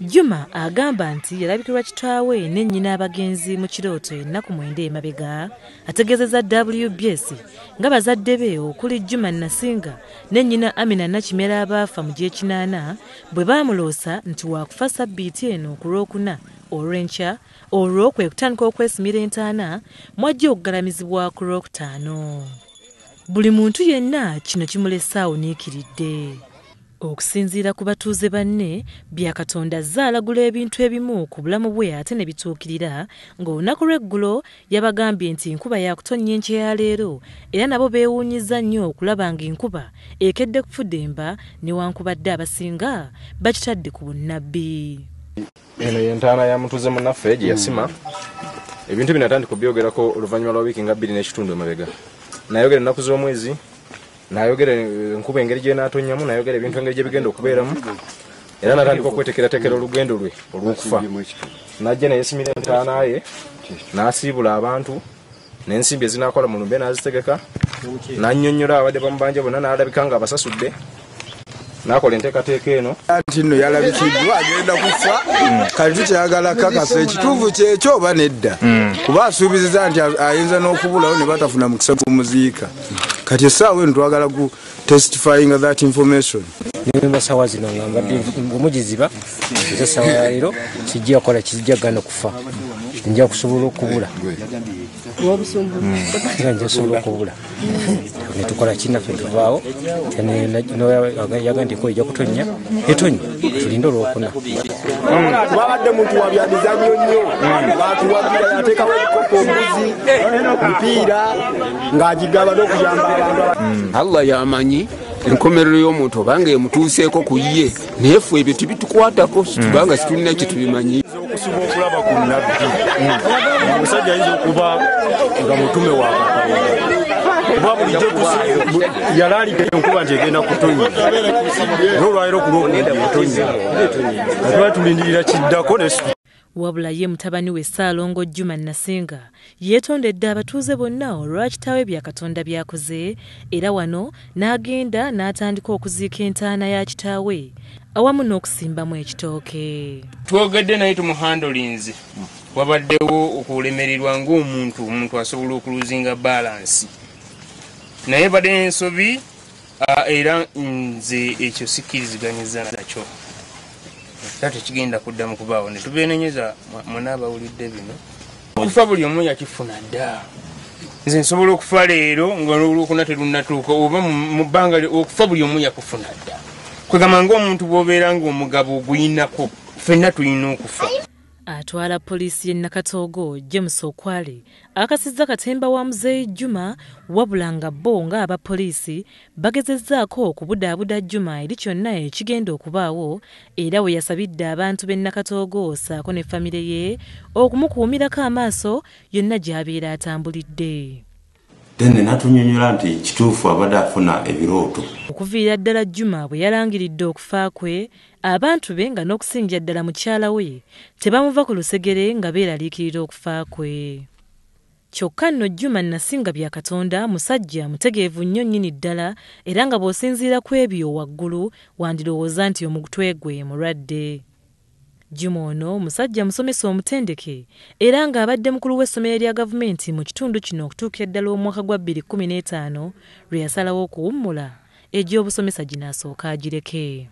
Juma agamba nti yalabikirwa kitaawe ne nnyina abagenzi mu kirooto ennaku 9 emabega, ategeezezza WBS nga bazadde be okuli Juma Nasinga ne nnyina Amina Nakimera abaafa mu Gyekinaana bwe baamuloosa nti waakufa sabbiiti eno ku Lwokuna olw'enkya, olwo kwe kutandika okwesimira entaana mwajja okugalamizibwa ku Lwokutaano. Buli muntu yenna kino kimulese awuniikiridde. Okusinziira ku batuuze banne, Byakatonda azze alagula ebintu ebimu ku bulamu bwe ate ne bituukirira, ng'olunaku lw'eggulo yabagambye nti enkuba yakutonnya enkya ya leero era nabo beewuunyizza nnyo okulaba ng'enkuba ekedde kufudemba newankubadde abasinga bakitadde ku bunnabbi. Eno y'entaana ya mutuuze munnaffe gye yasima. Ebintu bino atandika kubyogerako oluvannyuma lwa wiiki nga 2 n'ekitundu emabega. Nayogera ennaku z'omwezi, nayogera enkuba engeri gye n'atonyamu, nayogera ebintu engeri gye bigenda okubeeramu, era n'atandika okweteekerateekera olugendo lwe olw'okufa. N'ajja ne yeesimira entaana ye, n'asiibula abantu, n'ensimbi ezinaakola mu lumbe n'azitegeka, n'annyonnyola abadde bamubanja bonna n'alabika nga abasasudde. Nakola enteekateeka eno. Anti nno yalabikiddwa agenda kufa, kati tukyagala kakasa ekituufu kyekyo oba nedda. Kuba asuubizizza nti ayinza n'okubulawo ne batafuna mukisa gumuziika. Kati essaawa eno twagala ku testifying that information. Nimba sawa zino nga mbadde mugiziba, ezo sawa ya leero kijja kola kijja gana kufa. Nja kusobola okubula. Nja kusobola okubula. Ne tukola kinaffe tuvaawo, yagandi ko ejja kutonya, etonya, tulinde Olwokuna. Twabadde muntu wabyamizannyo nnyo, baatuwagira yateekawo ebikopo, mbuzi, mipiira, ng'agigaba n'okuyamba abantu. Allah yamanyi enkomerero y'omuntu obanga emutuuseeko ku ye, naye ffe ebyo tebitukwatako tubanga situlina kye tubimanyi. Okusiba okulaba ku nnabbi, omusajja ayinza okuba nga mutume wa yalaalika enkuba nti egenda kutonya, n'olwaleero ku Lwokuna mutonya, atuba tulindirira kiddako. Wabula ye mutabani we Ssaalongo Juma Nasinga yeetondedde abatuuze bonna olwa kitaawe Byakatonda byakoze, era wano n'agenda n'atandika okuziika entaana ya kitaawe awamu n'okusimbamu ekitooke. Twogedde naye tumuhandolinze, wabaddewo okulemererwa ng'omuntu asobola okuluzinga balansi, naye badde ensobi era nze ekyo sikkiriziganyizza nakyo. Ate kigenda kuddamu kubaawo ne tubeenenyeza mwena abawulidde bino. Okufa buli omu yakifuna dda. Nze nsobola okufa leero nga Olwokuna terunnatuuka, oba mu bbanga okufa buli omu yakufuna dda. Kwegamba ng'omuntu bw'obeera ng'omugabo oguyinako, ffenna tulina okufa. Atwala poliisi y'e Nakatoogo James Okwale akasizza katemba wa Muzeeyi Juma, wabula nga bo nga abapoliisi bagezezzaako okubudaabuda Juma eri kyonna ekigenda okubaawo, era we yasabidde abantu b'e Nakatoogo ssaako ne famire ye okumukuumirako amaaso yonna gy'abeera atambulidde. Dene natunyonyola nti kituufu abadde afuna ebirooto. Okuviira ddala Juma bwe yalangiridde okufa kwe, abantu be nga n'okusingira ddala mukyala we tebamuva ku lusegere nga beeraliikirira okufa kwe. Kyokka nno Juma Nasinga Byakatonda musajja mutegeevu nnyo nnyini ddala, era nga bw'osinziira ku ebyo waggulu wandirowooza nti omutwe gwe mulwadde. Juma ono musajja musomesa omutendeke era ng'abadde mukulu w'essomero lya gavumenti mu kitundu kino okutuukira ddala omwaka gwa 2015 lwe yasalawo okuwummula egy'obusomesa ginaasooka agireke.